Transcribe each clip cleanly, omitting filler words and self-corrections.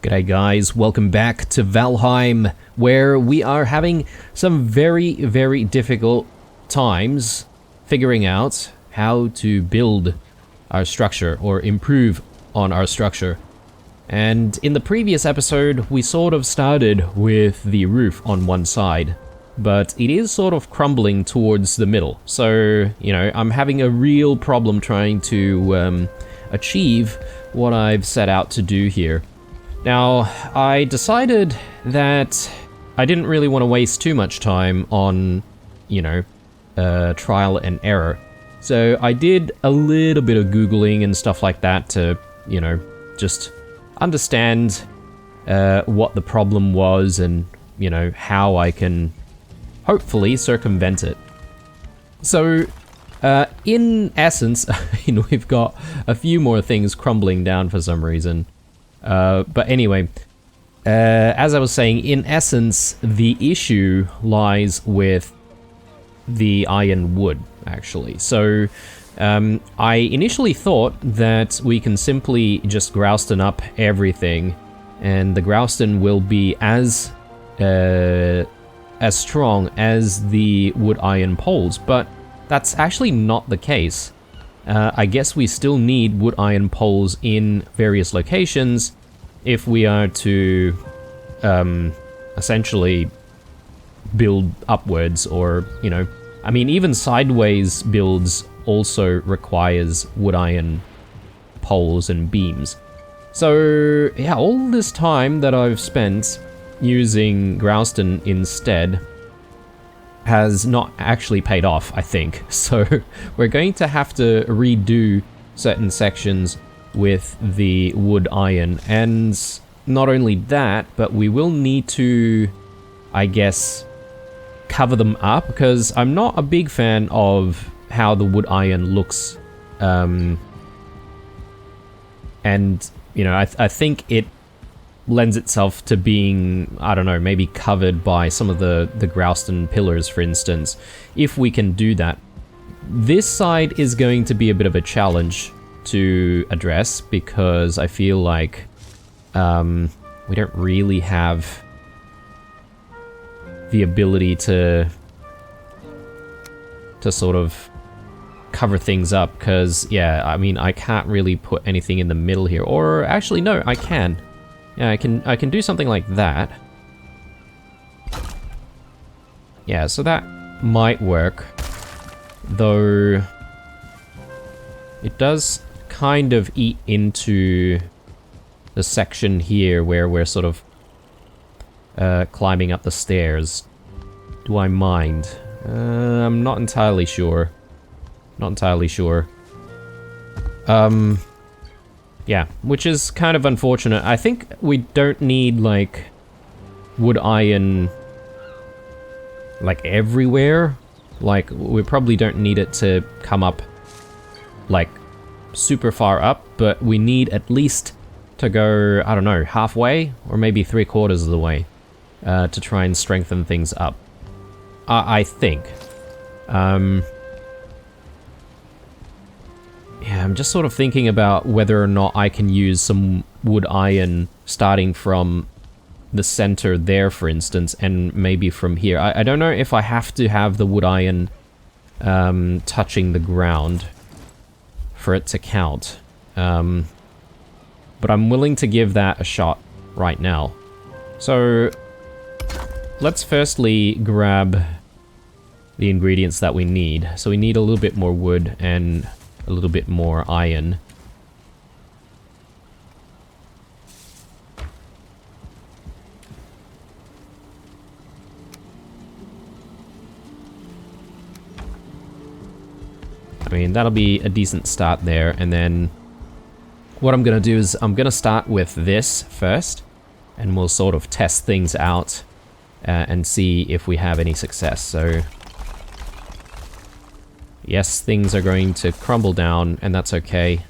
G'day guys, welcome back to Valheim, where we are having some very difficult times figuring out how to build our structure or improve on our structure. And in the previous episode, we sort of started with the roof on one side, but it is sort of crumbling towards the middle. So, you know, I'm having a real problem trying to achieve what I've set out to do here. Now, I decided that I didn't really want to waste too much time on, you know, trial and error. So I did a little bit of Googling and stuff like that to, you know, just understand what the problem was and, you know, how I can hopefully circumvent it. So, in essence, we've got a few more things crumbling down for some reason. But anyway, as I was saying, in essence, the issue lies with the iron wood, actually. So, I initially thought that we can simply just grouston up everything, and the grouston will be as strong as the wood iron poles, but that's actually not the case. I guess we still need wood iron poles in various locations if we are to essentially build upwards, or, you know, I mean, even sideways builds also requires wood iron poles and beams. So yeah, all this time that I've spent using grouston instead has not actually paid off, I think. So we're going to have to redo certain sections with the wood iron, and not only that, but we will need to, I guess, cover them up, because I'm not a big fan of how the wood iron looks, and, you know, I think it lends itself to being, I don't know, maybe covered by some of the grouston pillars, for instance, if we can do that. This side is going to be a bit of a challenge to address, because I feel like we don't really have the ability to sort of cover things up, because, yeah, I mean, I can't really put anything in the middle here, or actually, no, I can. Yeah, I can do something like that. Yeah, so that might work, though it does kind of eat into the section here where we're sort of climbing up the stairs. Do I mind? I'm not entirely sure. Not entirely sure. Yeah, which is kind of unfortunate. I think we don't need, like, wood iron, like, everywhere. Like, we probably don't need it to come up, like, super far up, but we need at least to go, I don't know, halfway, or maybe 3/4 of the way, to try and strengthen things up. I think. Yeah, I'm just sort of thinking about whether or not I can use some wood iron starting from the center there, for instance, and maybe from here. I don't know if I have to have the wood iron touching the ground for it to count. But I'm willing to give that a shot right now. So let's firstly grab the ingredients that we need. So we need a little bit more wood and a little bit more iron. I mean, that'll be a decent start there, and then what I'm gonna do is I'm gonna start with this first, and we'll sort of test things out and see if we have any success. So yes, things are going to crumble down, and that's okay.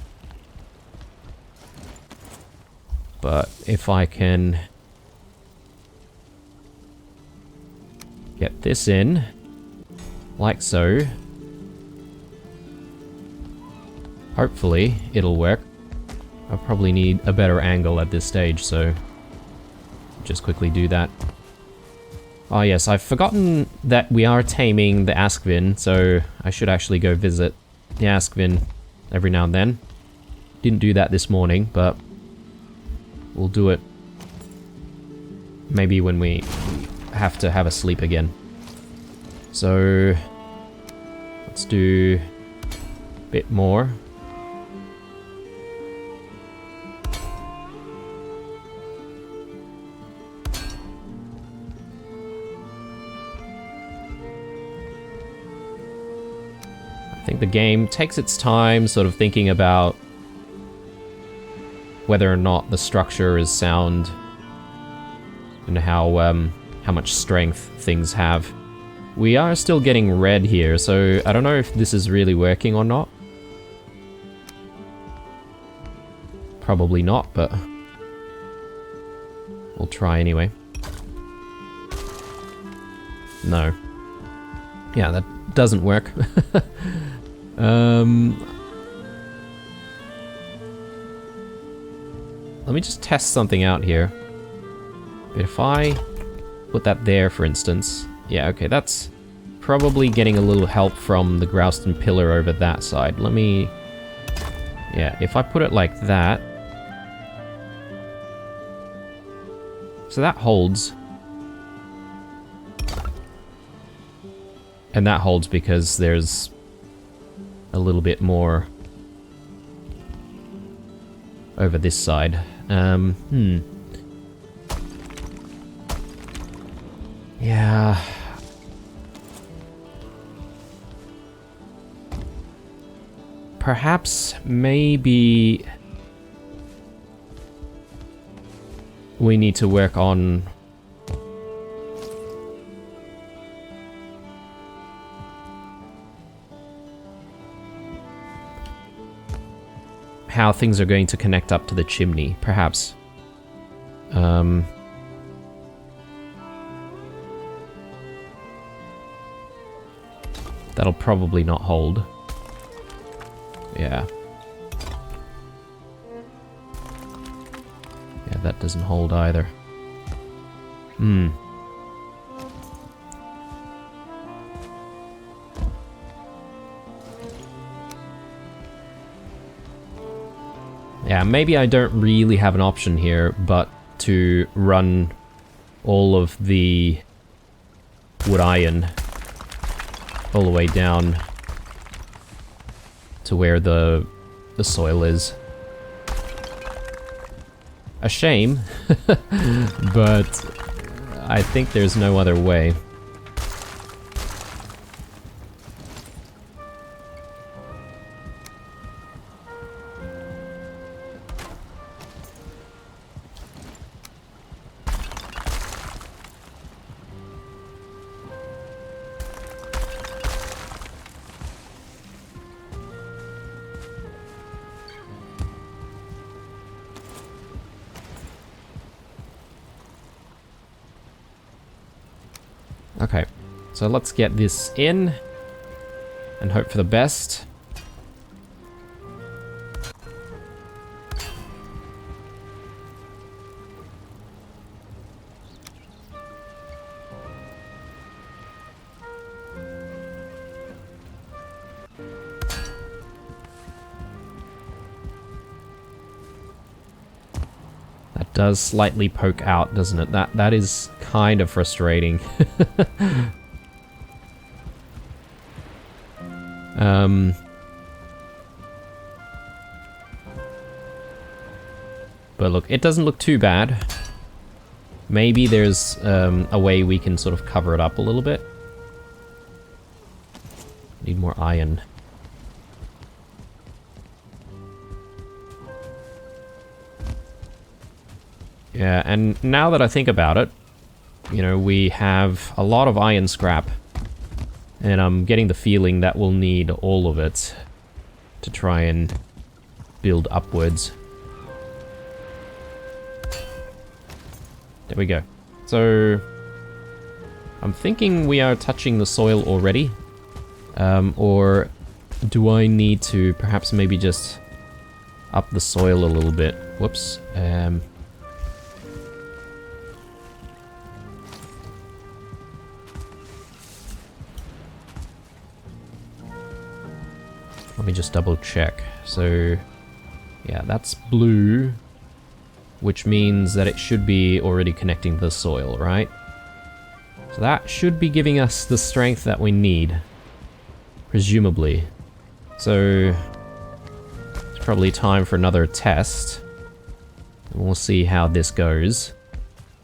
But if I can get this in, like so, hopefully it'll work. I probably need a better angle at this stage, so just quickly do that. Oh yes, I've forgotten that we are taming the Askvin, so I should actually go visit the Askvin every now and then. Didn't do that this morning, but we'll do it maybe when we have to have a sleep again. So let's do a bit more. I think the game takes its time sort of thinking about whether or not the structure is sound and how much strength things have. We are still getting red here, so I don't know if this is really working or not. Probably not, but we'll try anyway. No. Yeah, that doesn't work. Let me just test something out here. If I put that there, for instance... Yeah, okay, that's probably getting a little help from the Grouston pillar over that side. Let me... Yeah, if I put it like that... So that holds. And that holds because there's a little bit more over this side. Yeah. Perhaps, maybe... we need to work on... how things are going to connect up to the chimney, perhaps. That'll probably not hold. Yeah. Yeah, that doesn't hold either. Yeah, maybe I don't really have an option here, but to run all of the wood iron all the way down to where the soil is. A shame, but I think there's no other way. Okay, so let's get this in and hope for the best. That does slightly poke out, doesn't it? That is kind of frustrating. But look, it doesn't look too bad. Maybe there's a way we can sort of cover it up a little bit. Need more iron. Yeah, and now that I think about it, you know, we have a lot of iron scrap. And I'm getting the feeling that we'll need all of it to try and build upwards. There we go. So, I'm thinking we are touching the soil already. Or do I need to perhaps maybe just up the soil a little bit? Whoops. Let me just double check. So, yeah, that's blue, which means that it should be already connecting to the soil, right? So that should be giving us the strength that we need, presumably. So, it's probably time for another test. And we'll see how this goes.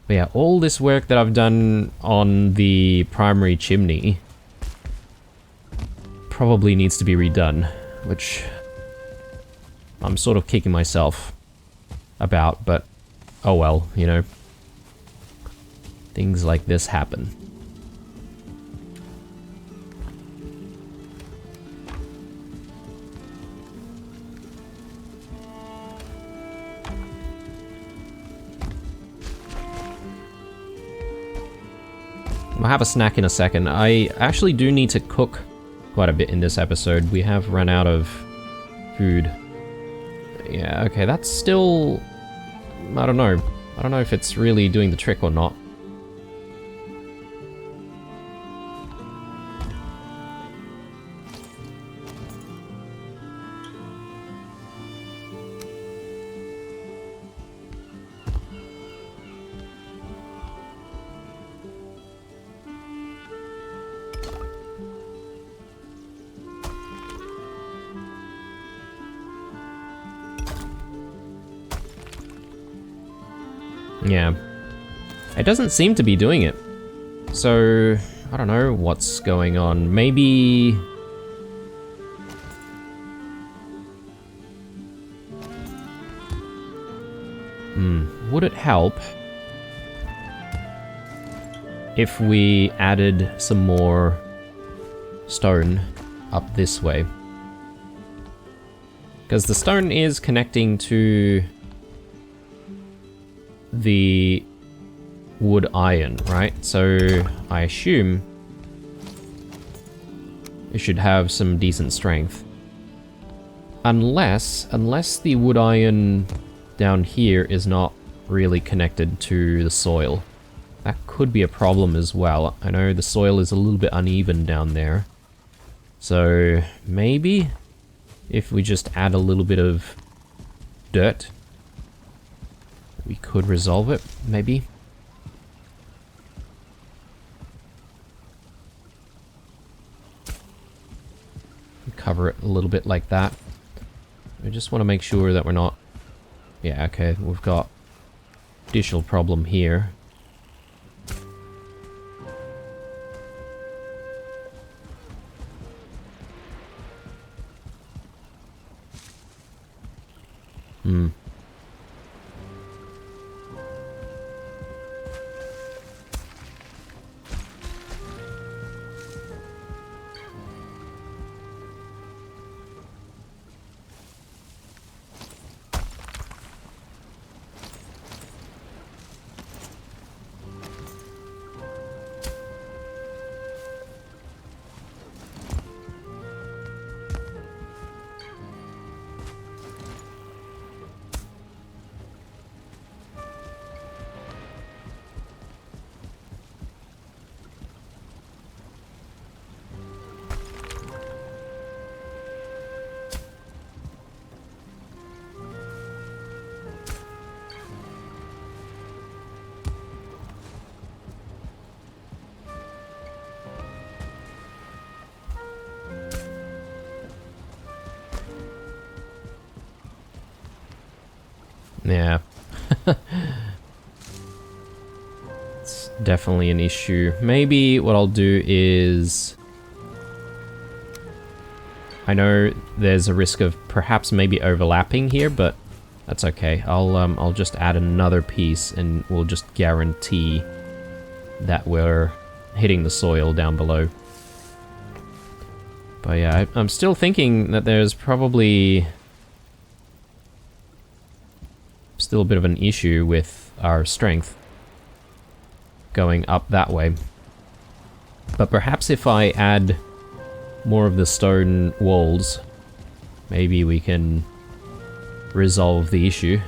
But yeah, all this work that I've done on the primary chimney probably needs to be redone, which I'm sort of kicking myself about, but oh well, you know. Things like this happen. I'll have a snack in a second. I actually do need to cook quite a bit in this episode. We have run out of food. Yeah, okay, that's still... I don't know. I don't know if it's really doing the trick or not. Yeah. It doesn't seem to be doing it. So, I don't know what's going on. Maybe... would it help if we added some more stone up this way? Because the stone is connecting to the wood iron, right? So I assume it should have some decent strength. Unless the wood iron down here is not really connected to the soil. That could be a problem as well. I know the soil is a little bit uneven down there. So maybe if we just add a little bit of dirt, we could resolve it, maybe. Cover it a little bit like that. I just want to make sure that we're not... Yeah, okay, we've got additional problem here. Yeah. It's definitely an issue. Maybe what I'll do is... I know there's a risk of perhaps maybe overlapping here, but that's okay. I'll just add another piece and we'll just guarantee that we're hitting the soil down below. But yeah, I'm still thinking that there's probably still a bit of an issue with our strength going up that way. But perhaps if I add more of the stone walls, maybe we can resolve the issue.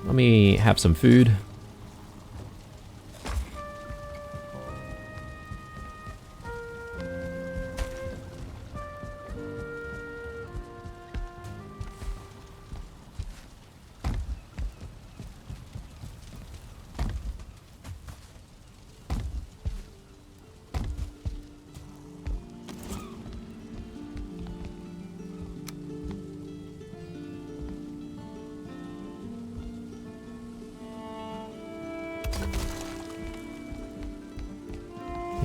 Let me have some food.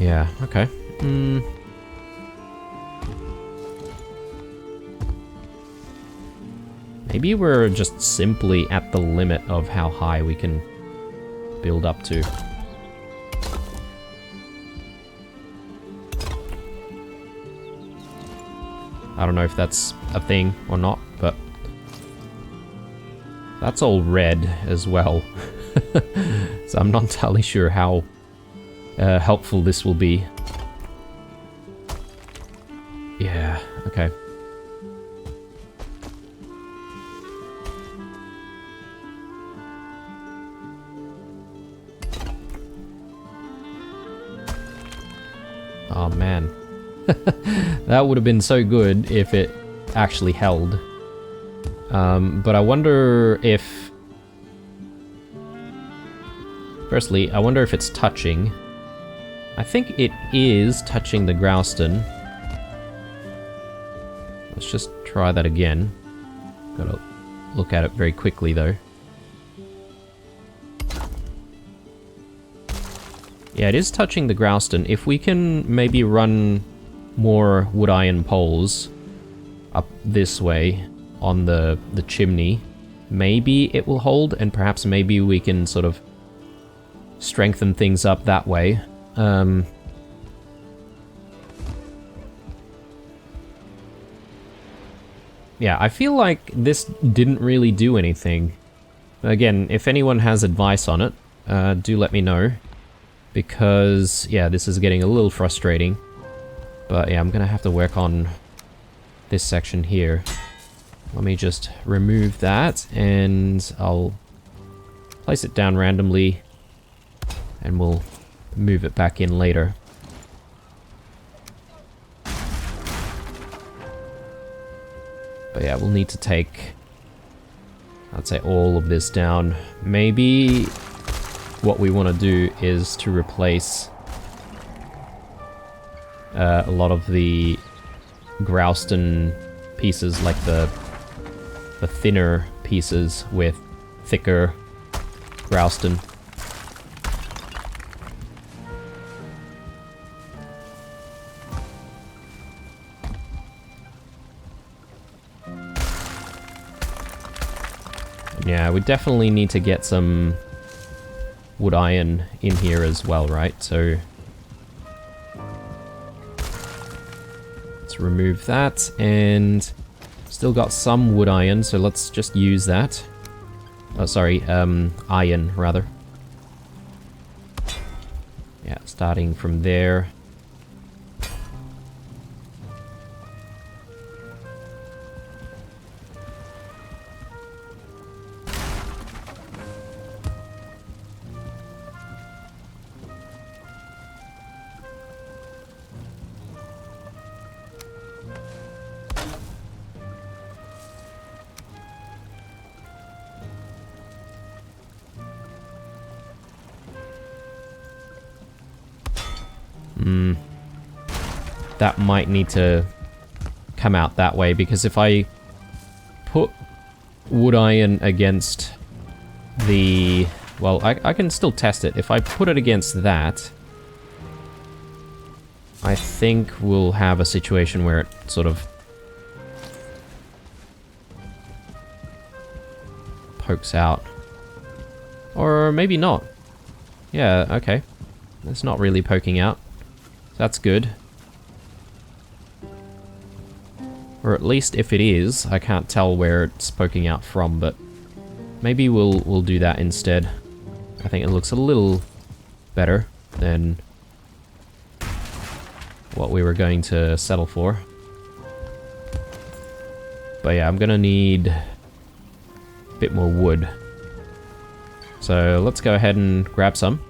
Yeah, okay. Maybe we're just simply at the limit of how high we can build up to. I don't know if that's a thing or not, but that's all red as well. So I'm not entirely sure how helpful this will be. Yeah, okay. Oh man. That would have been so good if it actually held. But I wonder if... Firstly, I wonder if it's touching. I think it is touching the Growston. Let's just try that again. Gotta look at it very quickly though. Yeah, it is touching the Growston. If we can maybe run more wood iron poles up this way on the chimney, maybe it will hold, and perhaps maybe we can sort of strengthen things up that way. Yeah, I feel like this didn't really do anything. Again, if anyone has advice on it, do let me know. Because, yeah, this is getting a little frustrating. But yeah, I'm gonna have to work on this section here. Let me just remove that, and I'll place it down randomly, and we'll move it back in later. But yeah, we'll need to take, I'd say, all of this down. Maybe what we want to do is to replace a lot of the Growston pieces, like the thinner pieces, with thicker Growston. Yeah, we definitely need to get some wood iron in here as well, right? So let's remove that, and still got some wood iron, so let's just use that. Oh, sorry, iron, rather. Yeah, starting from there. That might need to come out that way, because if I put wood iron against the... Well, I can still test it. If I put it against that, I think we'll have a situation where it sort of pokes out. Or maybe not. Yeah, okay. It's not really poking out. That's good. Or at least if it is, I can't tell where it's poking out from, but maybe we'll do that instead. I think it looks a little better than what we were going to settle for. But yeah, I'm gonna need a bit more wood. So let's go ahead and grab some.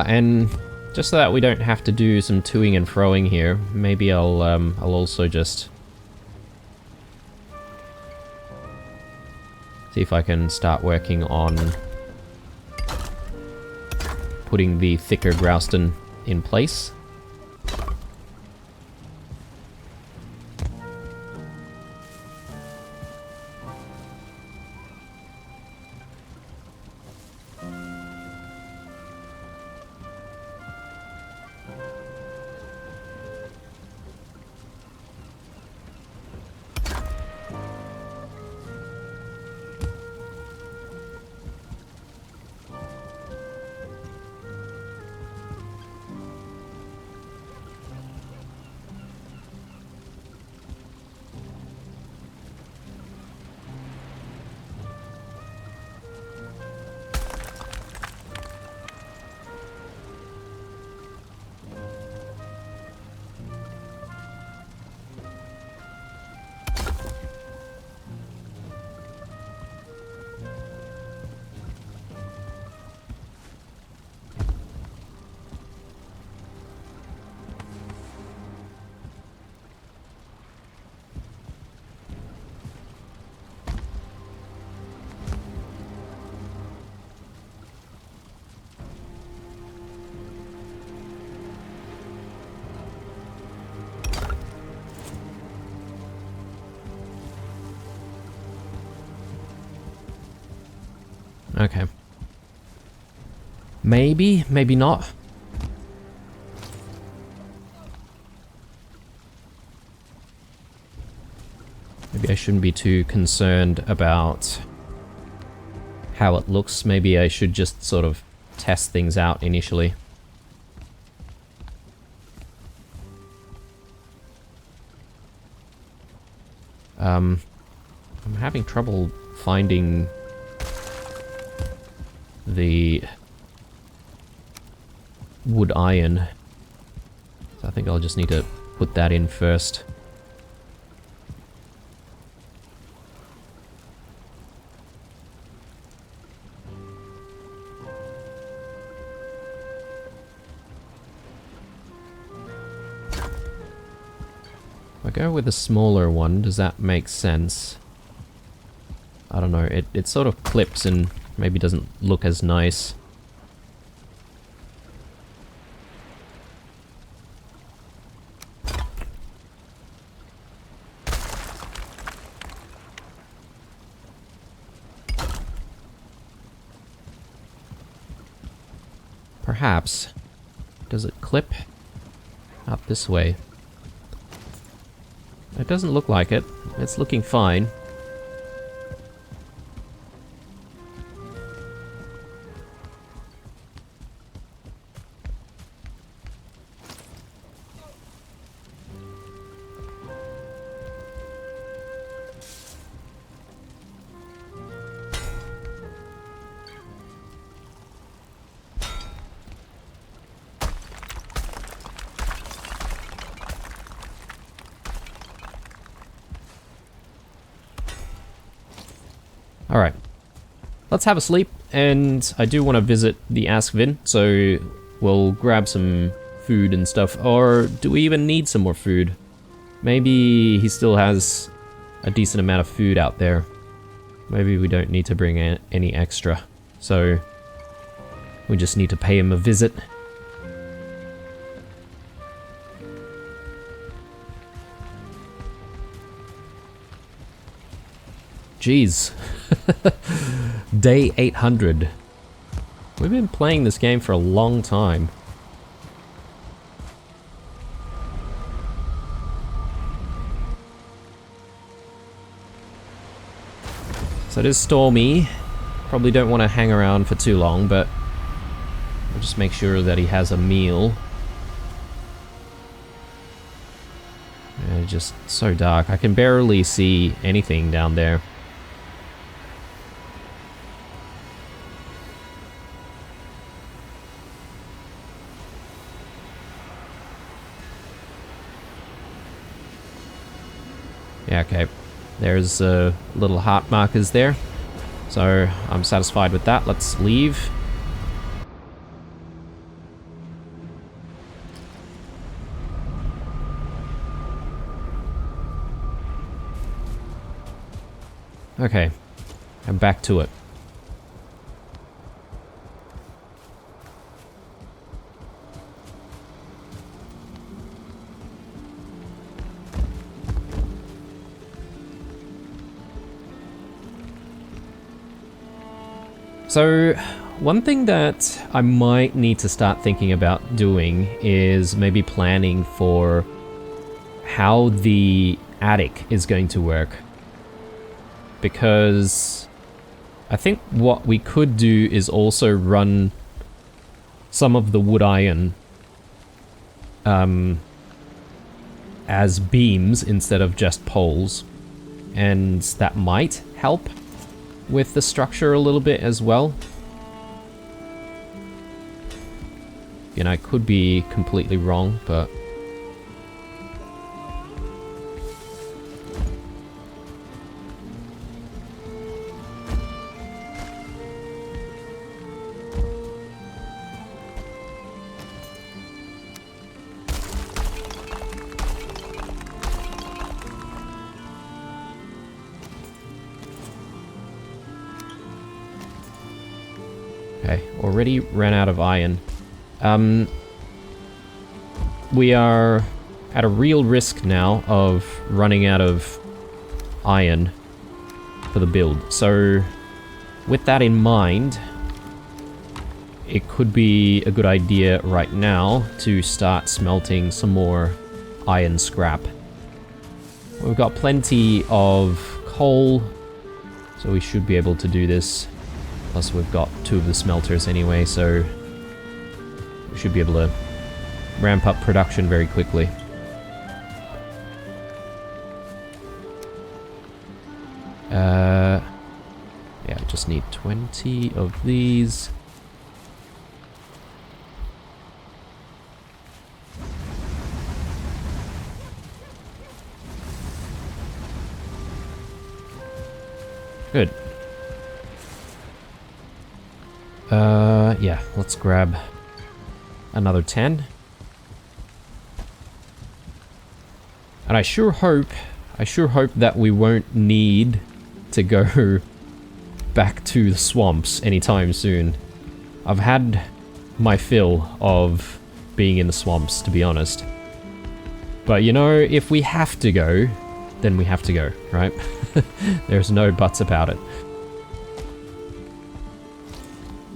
And Just so that we don't have to do some toing and froing here, maybe I'll also just see if I can start working on putting the thicker Grouston in place. Okay. Maybe, maybe not. Maybe I shouldn't be too concerned about how it looks. Maybe I should just sort of test things out initially. I'm having trouble finding the wood iron. So I think I'll just need to put that in first. If I go with a smaller one, does that make sense? I don't know, it sort of clips and maybe doesn't look as nice. Perhaps. Does it clip? Up this way. It doesn't look like it. It's looking fine. Alright, let's have a sleep, and I do want to visit the Askvin, so we'll grab some food and stuff. Or do we even need some more food? Maybe he still has a decent amount of food out there. Maybe we don't need to bring in any extra, so we just need to pay him a visit. Jeez. Day 800. We've been playing this game for a long time. So it is stormy. Probably don't want to hang around for too long, but we'll just make sure that he has a meal. It's just so dark. I can barely see anything down there. Yeah, okay. There's little heart markers there. So I'm satisfied with that. Let's leave. Okay. I'm back to it. So, one thing that I might need to start thinking about doing is maybe planning for how the attic is going to work. Because I think what we could do is also run some of the wood iron as beams instead of just poles. And that might help with the structure a little bit as well. You know, I could be completely wrong, but... Okay, already ran out of iron. We are at a real risk now of running out of iron for the build. So, with that in mind, it could be a good idea right now to start smelting some more iron scrap. We've got plenty of coal, so we should be able to do this. Plus we've got 2 of the smelters anyway, so we should be able to ramp up production very quickly. Yeah, I just need 20 of these. Good. Yeah, let's grab another 10. And I sure hope that we won't need to go back to the swamps anytime soon. I've had my fill of being in the swamps, to be honest. But you know, if we have to go, then we have to go, right? There's no buts about it.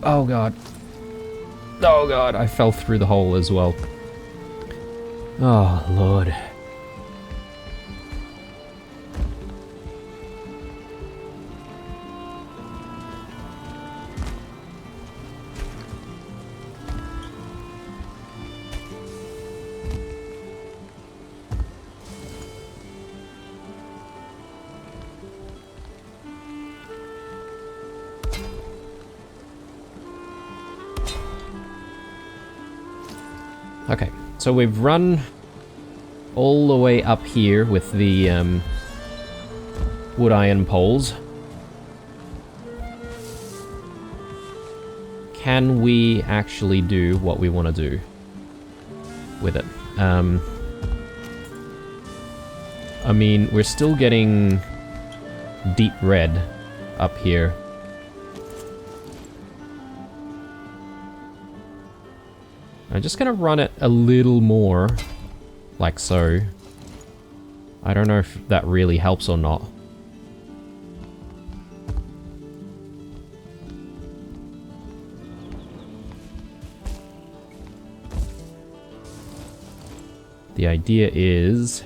Oh god. Oh god, I fell through the hole as well. Oh lord. Okay, so we've run all the way up here with the wood iron poles. Can we actually do what we want to do with it? I mean, we're still getting deep red up here. I'm just gonna run it a little more, like so. I don't know if that really helps or not. The idea is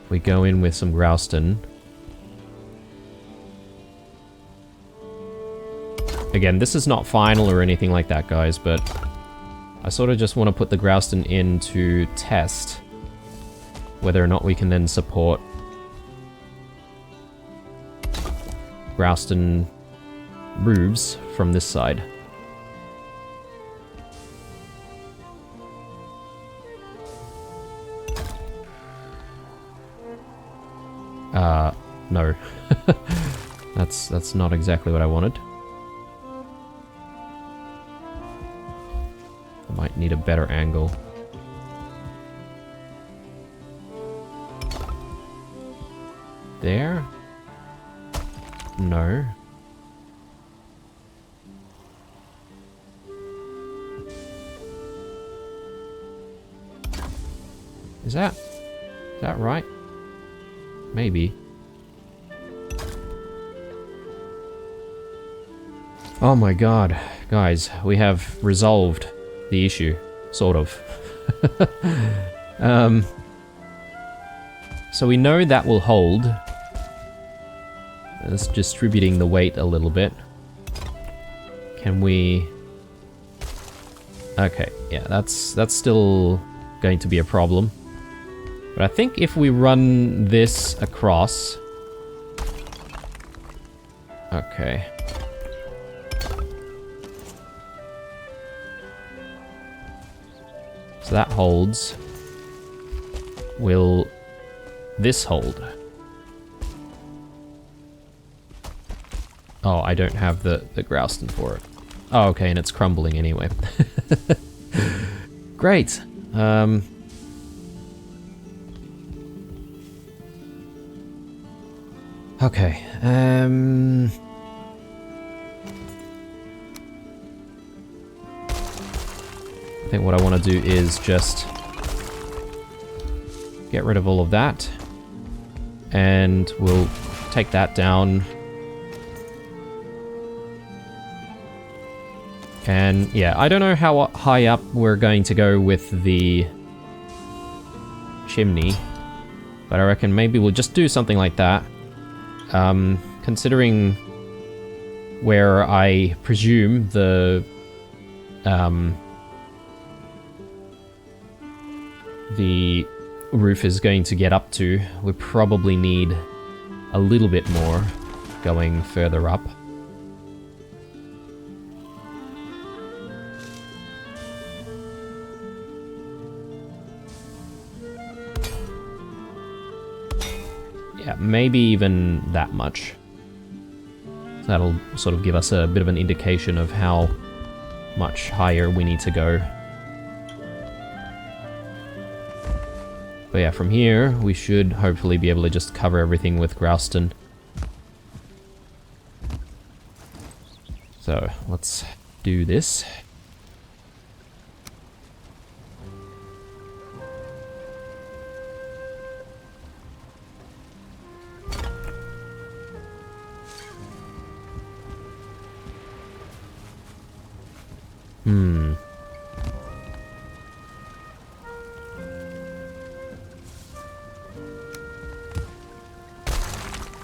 we go in with some Grouston. Again, this is not final or anything like that, guys, but I sort of just want to put the Grouston in to test whether or not we can then support Grouston roofs from this side. No. That's not exactly what I wanted. I might need a better angle. there? No. Is that right? Maybe. Oh my god. Guys, we have resolved the issue. Sort of. So we know that will hold. It's distributing the weight a little bit. Can we... Okay, yeah, that's still going to be a problem. But I think if we run this across... Okay. So that holds. Will this hold? Oh, I don't have the Grouston for it. Oh, okay, and it's crumbling anyway. Great. Okay. I think what I want to do is just get rid of all of that. And we'll take that down. And yeah, I don't know how high up we're going to go with the chimney, but I reckon maybe we'll just do something like that. Considering where I presume the roof is going to get up to, we probably need a little bit more going further up. Yeah, maybe even that much. That'll sort of give us a bit of an indication of how much higher we need to go. But yeah, from here, we should hopefully be able to just cover everything with Grouston. So, let's do this.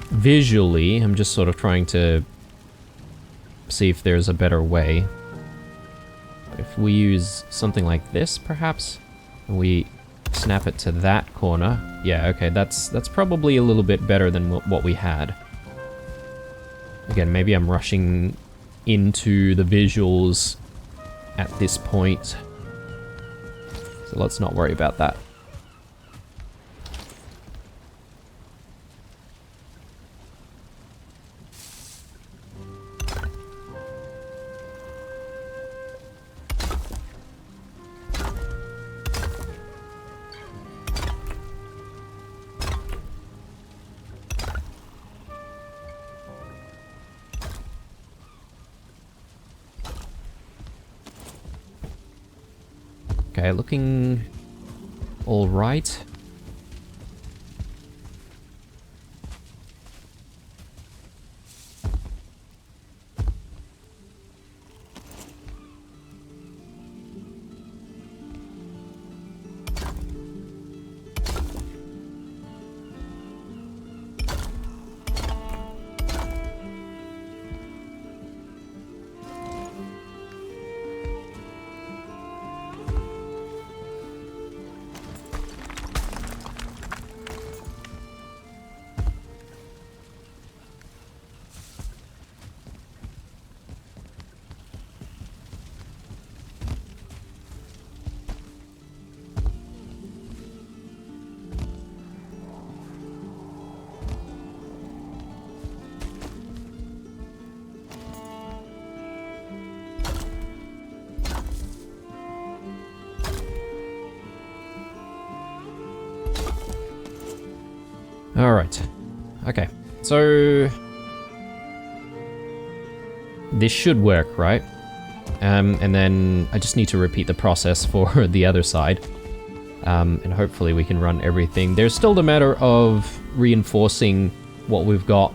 Visually, I'm just sort of trying to see if there's a better way. If we use something like this, perhaps, and we snap it to that corner. Yeah, okay, that's probably a little bit better than what we had. Again, maybe I'm rushing into the visuals at this point. So let's not worry about that. Okay, looking all right. Alright. Okay, so this should work, right? And then I just need to repeat the process for the other side. And hopefully we can run everything. There's still the matter of reinforcing what we've got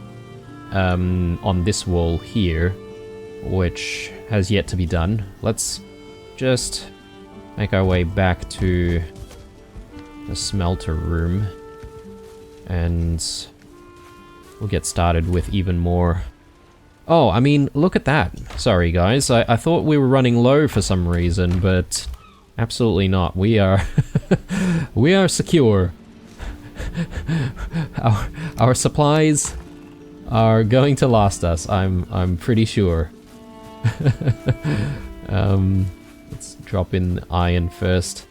on this wall here, which has yet to be done. Let's just make our way back to the smelter room, and we'll get started with even more. Oh, I mean, look at that. Sorry, guys. I thought we were running low for some reason, but absolutely not. We are we are secure. Our supplies are going to last us. I'm pretty sure. Let's drop in iron first.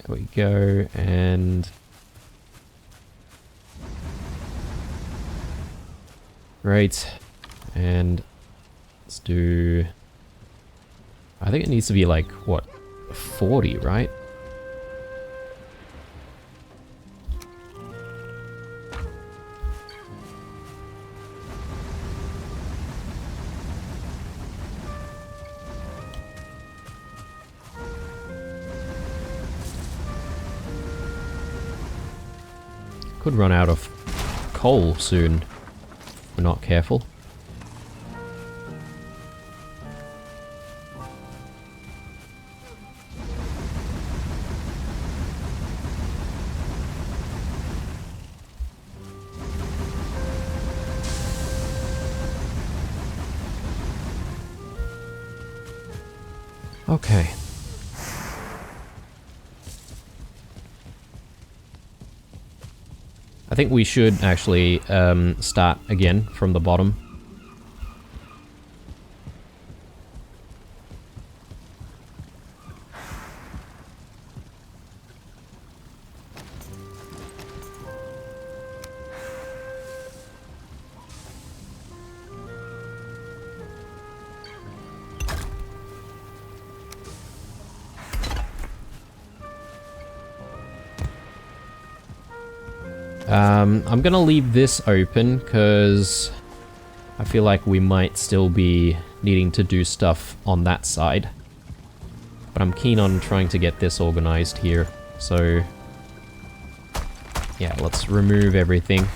There we go, and great. And let's do, I think it needs to be like, what, 40, right? Could run out of coal soon if we're not careful. Okay. I think we should actually start again from the bottom. I'm gonna leave this open because I feel like we might still be needing to do stuff on that side. But I'm keen on trying to get this organized here. So yeah, let's remove everything.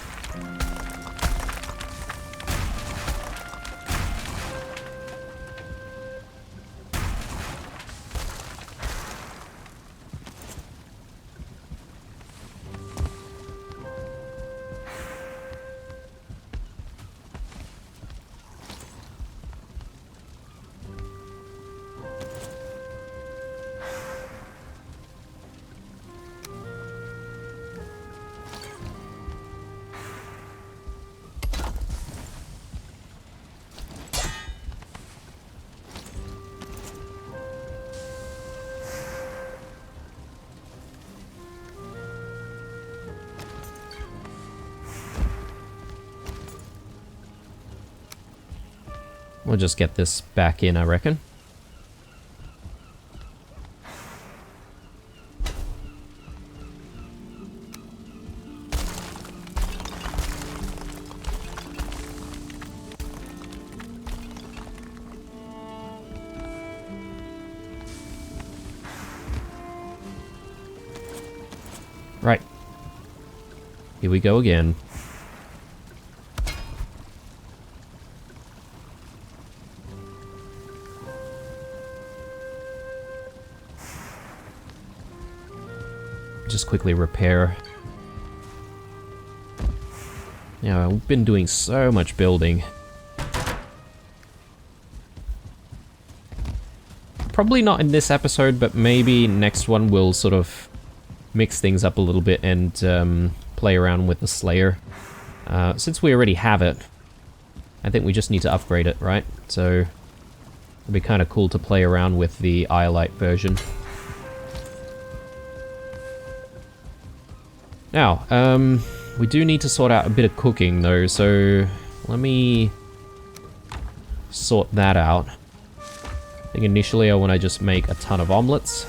We'll just get this back in, I reckon. Right. Here we go again. Just quickly repair. Yeah, we've been doing so much building. Probably not in this episode, but maybe next one we'll sort of mix things up a little bit and play around with the Slayer. Since we already have it, I think we just need to upgrade it, right? So it'd be kind of cool to play around with the Iolite version. Now, we do need to sort out a bit of cooking though, so let me sort that out. I think initially I want to just make a ton of omelets.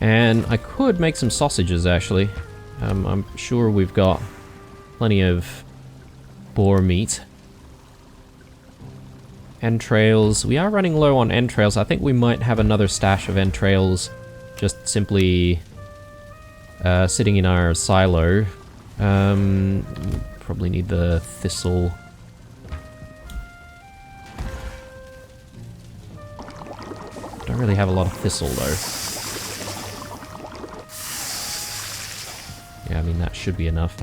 And I could make some sausages, actually. I'm sure we've got plenty of boar meat. Entrails. We are running low on entrails. I think we might have another stash of entrails just simply sitting in our silo. Probably need the thistle. Don't really have a lot of thistle, though. Yeah, I mean, that should be enough.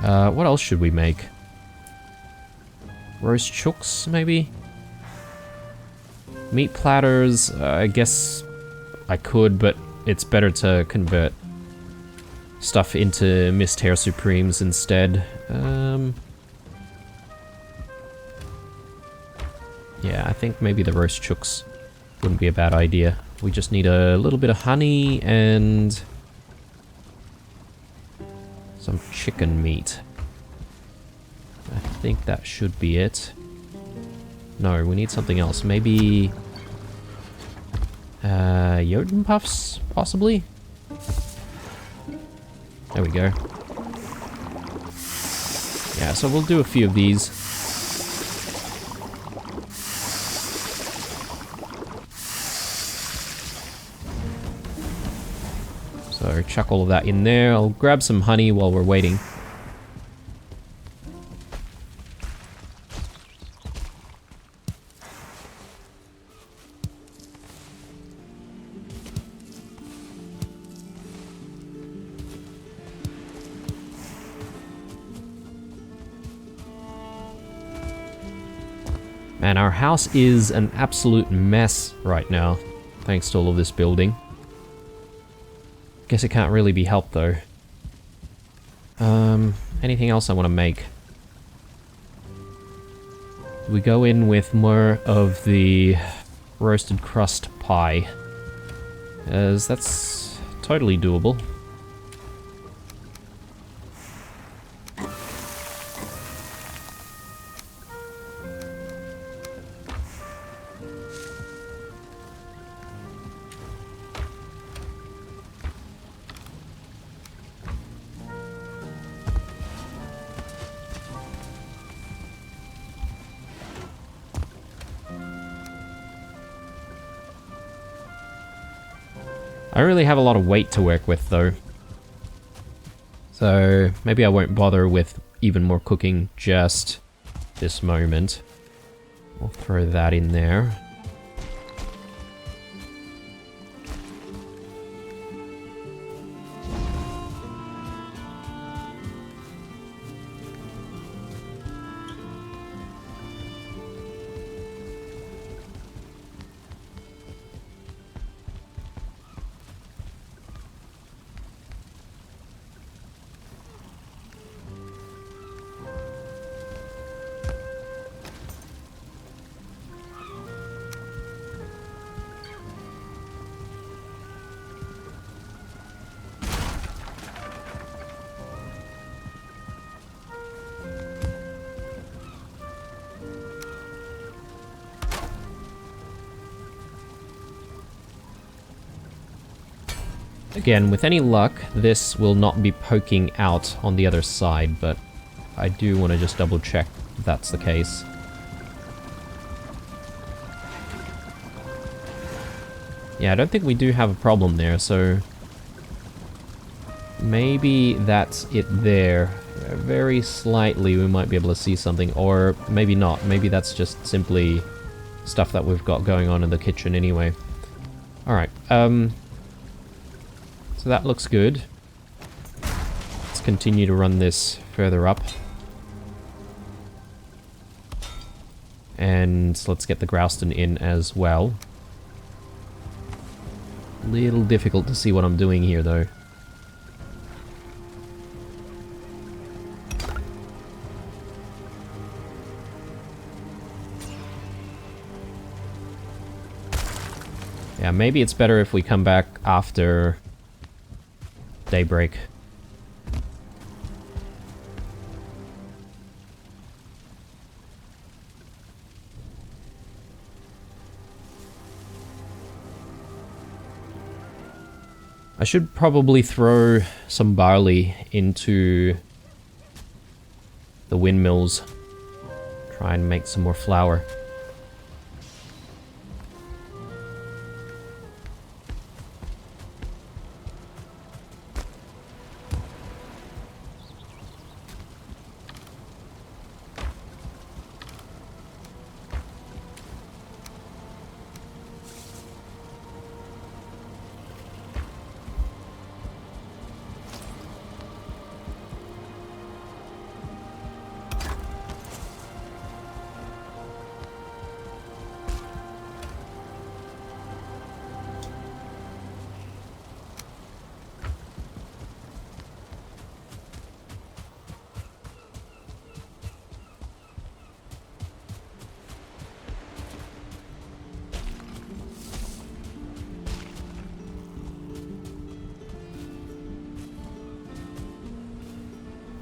What else should we make? Roast chooks, maybe? Meat platters, I guess I could, but it's better to convert stuff into mist hair supremes instead. Yeah, I think maybe the roast chooks wouldn't be a bad idea. We just need a little bit of honey and some chicken meat. I think that should be it. No, we need something else. Maybe Jotun puffs, possibly? There we go. Yeah, so we'll do a few of these. So chuck all of that in there. I'll grab some honey while we're waiting. Man, our house is an absolute mess right now, thanks to all of this building. Guess it can't really be helped, though. Anything else I want to make? We go in with more of the roasted crust pie, as that's totally doable. I don't really have a lot of weight to work with, though. So maybe I won't bother with even more cooking just this moment. I'll throw that in there. Again, with any luck, this will not be poking out on the other side, but I do want to just double check if that's the case. Yeah, I don't think we do have a problem there, so maybe that's it there. Very slightly we might be able to see something, or maybe not. Maybe that's just simply stuff that we've got going on in the kitchen anyway. Alright, so that looks good. Let's continue to run this further up. And let's get the Grouston in as well. Little difficult to see what I'm doing here, though. Yeah, maybe it's better if we come back after daybreak. I should probably throw some barley into the windmills. Try and make some more flour.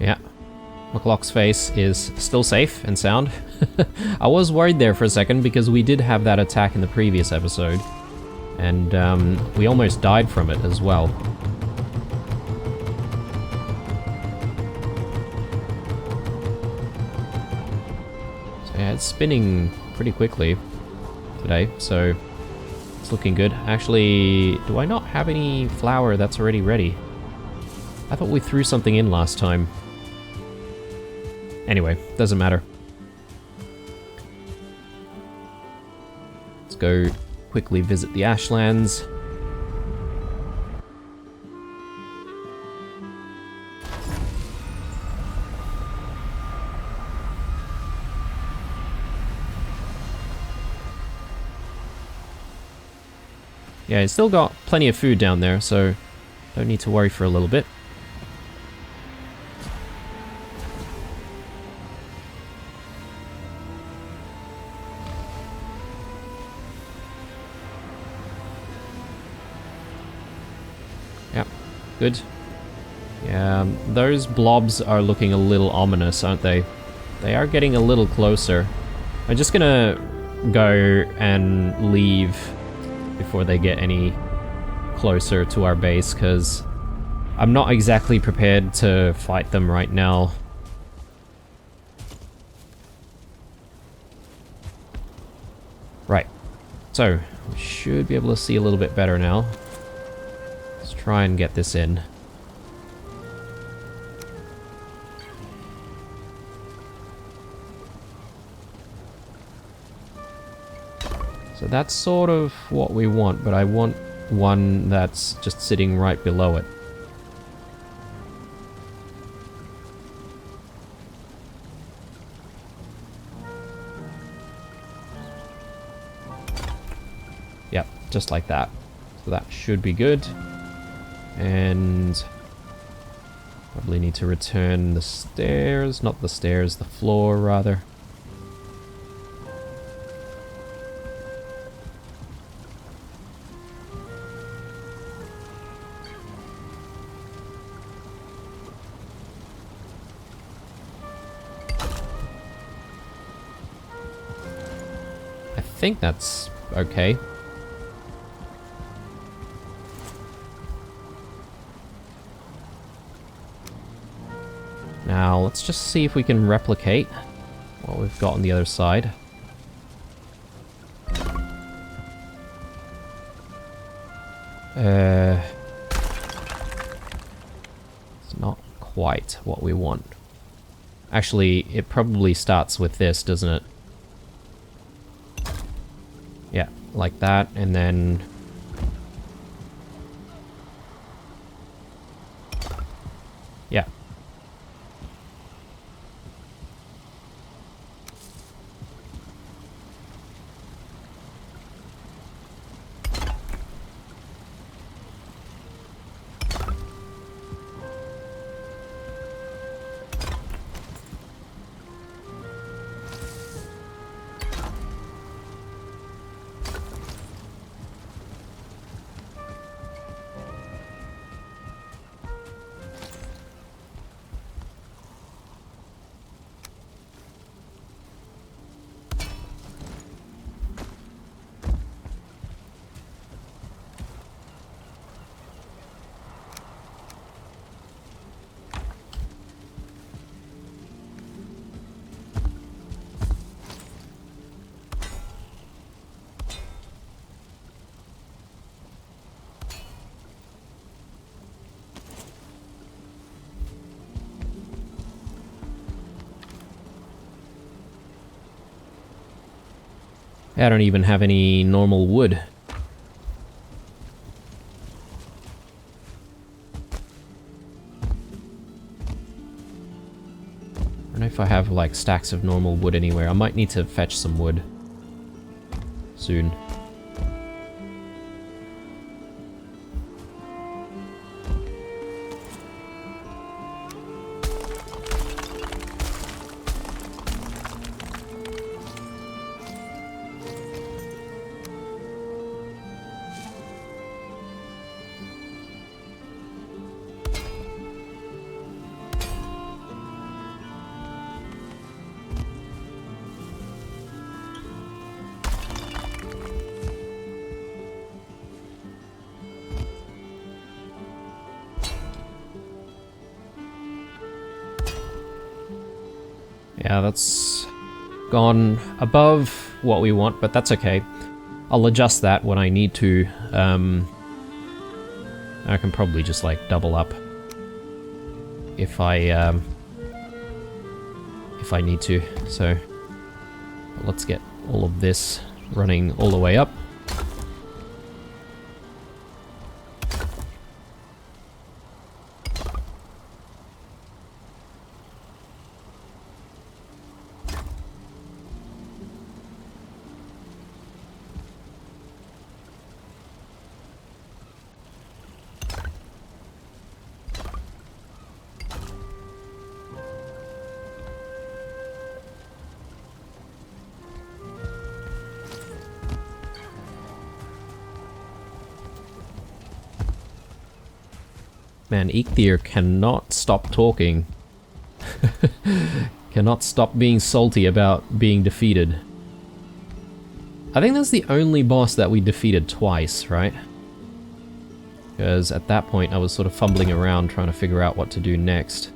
Yeah. McLock's face is still safe and sound. I was worried there for a second because we did have that attack in the previous episode. And we almost died from it as well. So yeah, it's spinning pretty quickly today, so it's looking good. Actually, do I not have any flour that's already ready? I thought we threw something in last time. Anyway, doesn't matter. Let's go quickly visit the Ashlands. Yeah, it's still got plenty of food down there, so don't need to worry for a little bit. Yep, good. Yeah, those blobs are looking a little ominous, aren't they? They are getting a little closer. I'm just gonna go and leave before they get any closer to our base, because I'm not exactly prepared to fight them right now. Right, so we should be able to see a little bit better now. Let's try and get this in. So that's sort of what we want, but I want one that's just sitting right below it. Yep, just like that. So that should be good. And probably need to return the stairs, not the stairs, the floor rather. I think that's okay. Now, let's just see if we can replicate what we've got on the other side. It's not quite what we want. Actually, it probably starts with this, doesn't it? Yeah, like that, and then... yeah. I don't even have any normal wood. I don't know if I have like stacks of normal wood anywhere. I might need to fetch some wood soon. Yeah, that's gone above what we want, but that's okay. I'll adjust that when I need to. I can probably just like double up if I need to. So let's get all of this running all the way up. Man, Eikthyr cannot stop talking. Cannot stop being salty about being defeated. I think that's the only boss that we defeated twice, right? Because at that point I was sort of fumbling around trying to figure out what to do next.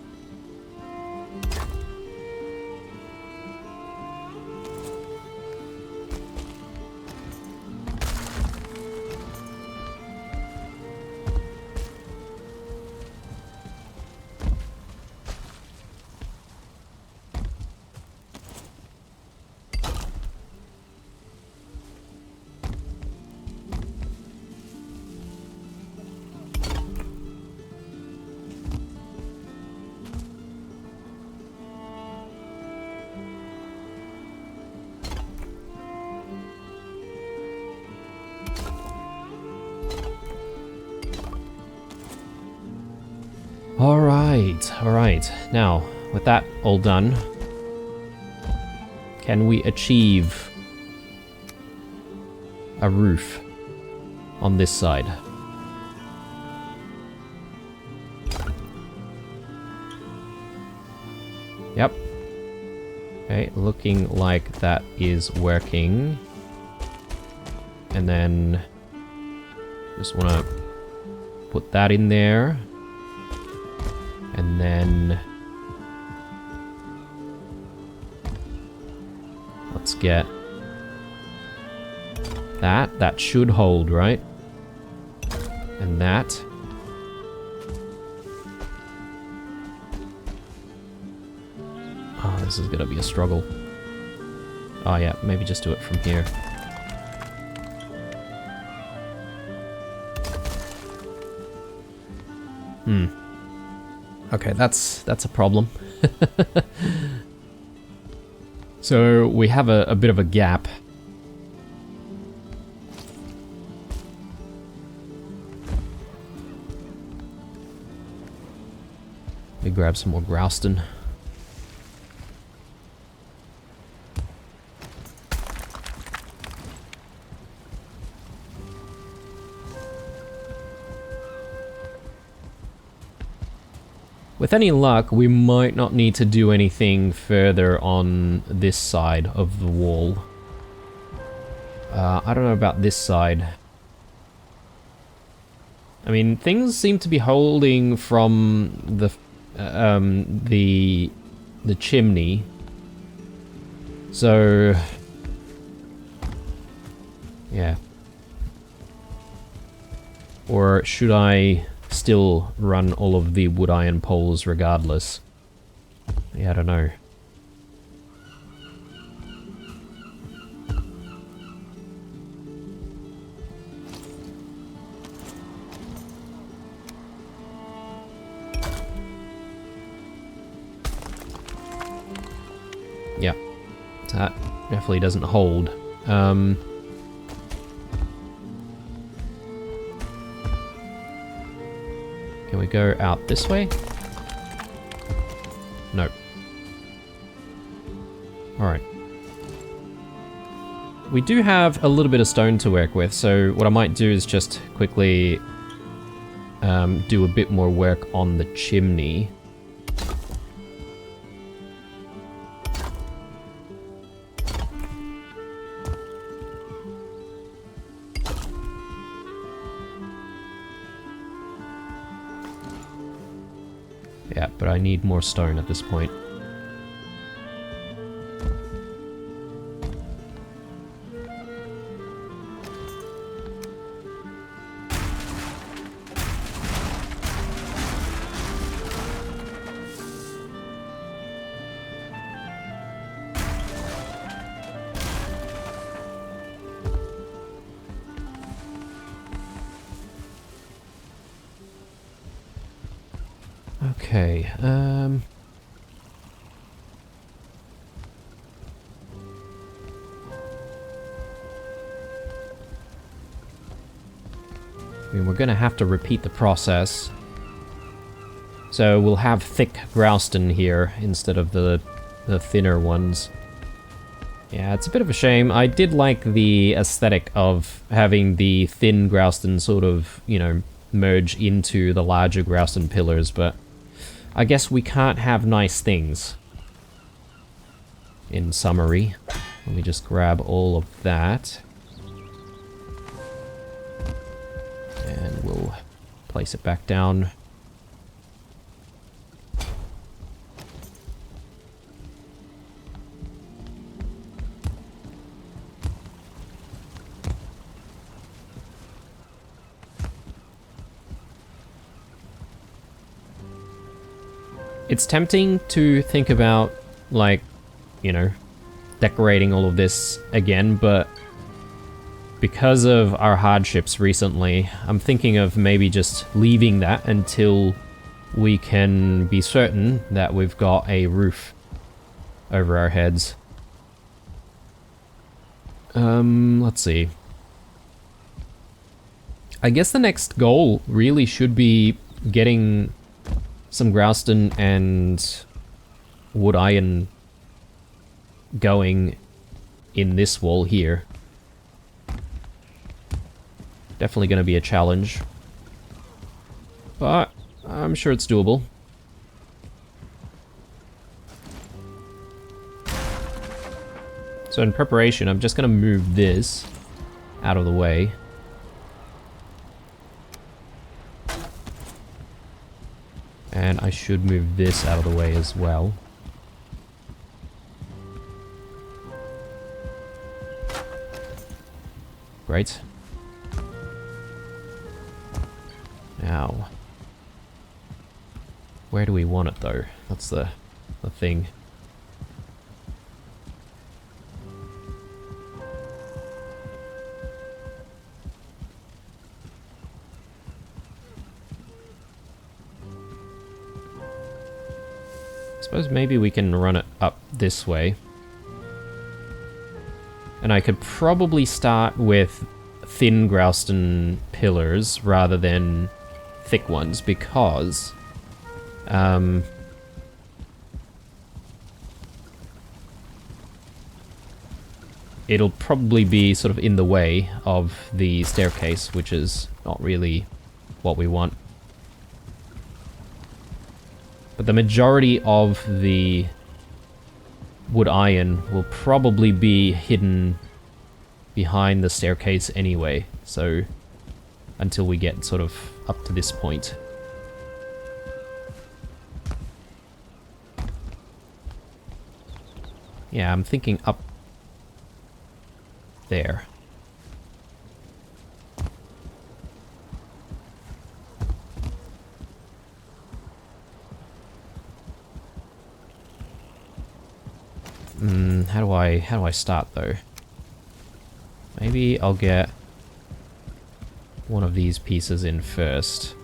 Alright. Now, with that all done, can we achieve a roof on this side? Yep. Okay, looking like that is working. And then just want to put that in there. And then let's get that. That should hold, right? And that. Oh, this is gonna be a struggle. Oh yeah, maybe just do it from here. Okay, that's a problem. So we have a bit of a gap. Let me grab some more Grouston. With any luck, we might not need to do anything further on this side of the wall. I don't know about this side. I mean, things seem to be holding from the chimney. So, yeah. Or should I still run all of the wood iron poles regardless? Yeah, I don't know. Yeah, that definitely doesn't hold. Can we go out this way? Nope. Alright. We do have a little bit of stone to work with, so what I might do is just quickly do a bit more work on the chimney. Yeah, but I need more stone at this point. Okay, I mean, we're gonna have to repeat the process. So we'll have thick grouston here instead of the thinner ones. Yeah, it's a bit of a shame. I did like the aesthetic of having the thin grouston sort of, you know, merge into the larger grouston pillars, but I guess we can't have nice things. In summary, let me just grab all of that. And we'll place it back down. It's tempting to think about, like, you know, decorating all of this again, but because of our hardships recently, I'm thinking of maybe just leaving that until we can be certain that we've got a roof over our heads. Let's see. I guess the next goal really should be getting some grouston and wood iron going in this wall here. Definitely going to be a challenge, but I'm sure it's doable. So in preparation, I'm just going to move this out of the way. And I should move this out of the way as well. Great. Now, where do we want it though? That's the thing. Suppose maybe we can run it up this way. And I could probably start with thin grouston pillars rather than thick ones because it'll probably be sort of in the way of the staircase, which is not really what we want. But the majority of the wood iron will probably be hidden behind the staircase anyway, so until we get sort of up to this point. Yeah, I'm thinking up there. How do I start though? Maybe I'll get one of these pieces in first.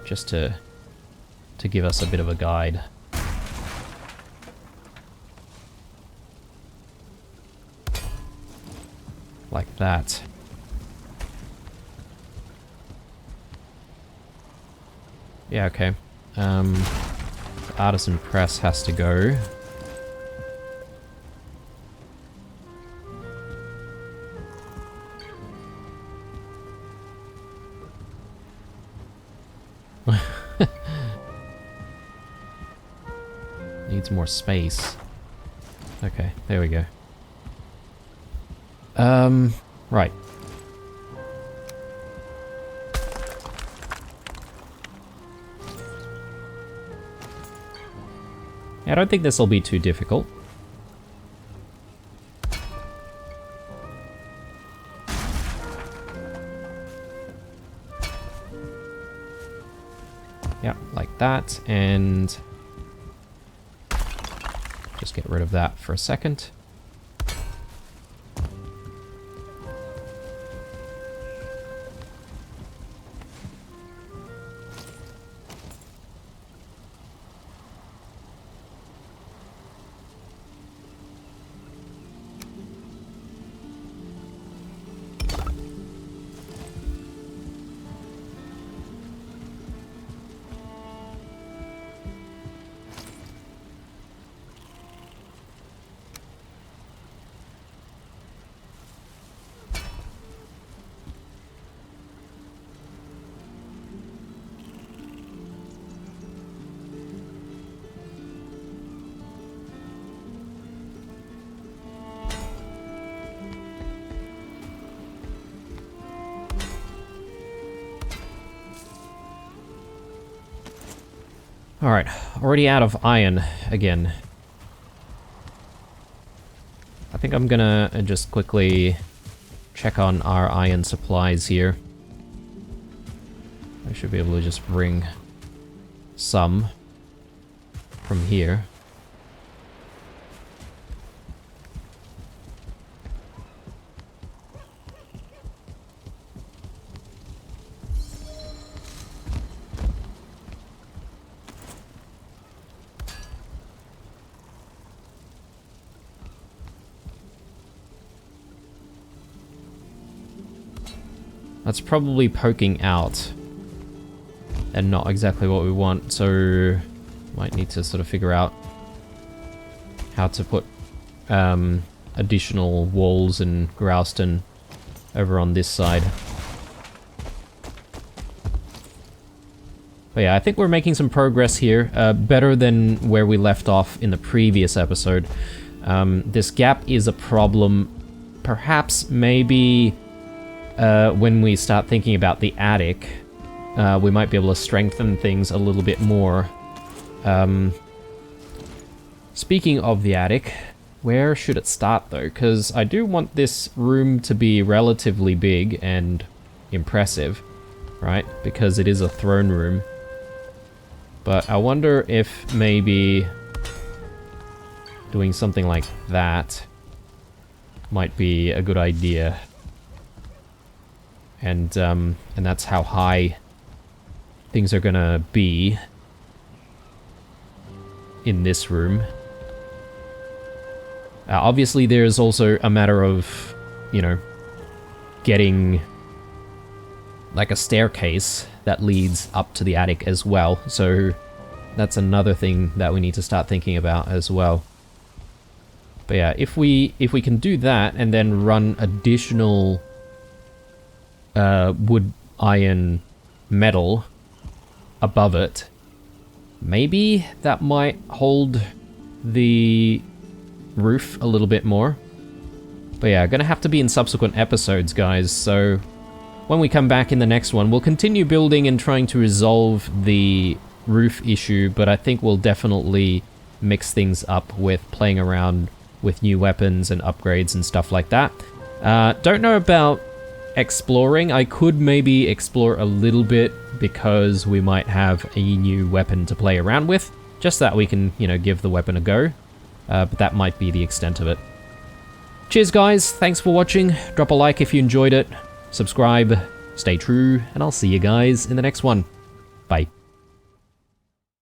Just to to give us a bit of a guide. Like that. Yeah, okay. The artisan press has to go. Needs more space. Okay, there we go. Right. Yeah, I don't think this will be too difficult. Yeah, like that, and just get rid of that for a second. Alright, already out of iron again. I think I'm gonna just quickly check on our iron supplies here. I should be able to just bring some from here. That's probably poking out and not exactly what we want, so might need to sort of figure out how to put additional walls and grouston over on this side. But yeah, I think we're making some progress here, better than where we left off in the previous episode. This gap is a problem, perhaps maybe when we start thinking about the attic, we might be able to strengthen things a little bit more. Speaking of the attic, where should it start though? Because I do want this room to be relatively big and impressive, right? Because it is a throne room. But I wonder if maybe doing something like that might be a good idea. And that's how high things are gonna be in this room. Obviously, there's also a matter of, you know, getting like a staircase that leads up to the attic as well. So that's another thing that we need to start thinking about as well. But yeah, if we can do that and then run additional wood, iron, metal above it, maybe that might hold the roof a little bit more. But yeah, gonna have to be in subsequent episodes, guys, so when we come back in the next one, we'll continue building and trying to resolve the roof issue, but I think we'll definitely mix things up with playing around with new weapons and upgrades and stuff like that. Don't know about exploring. I could maybe explore a little bit because we might have a new weapon to play around with, just that we can, you know, give the weapon a go. But that might be the extent of it. Cheers, guys. Thanks for watching. Drop a like if you enjoyed it. Subscribe. Stay true. And I'll see you guys in the next one. Bye.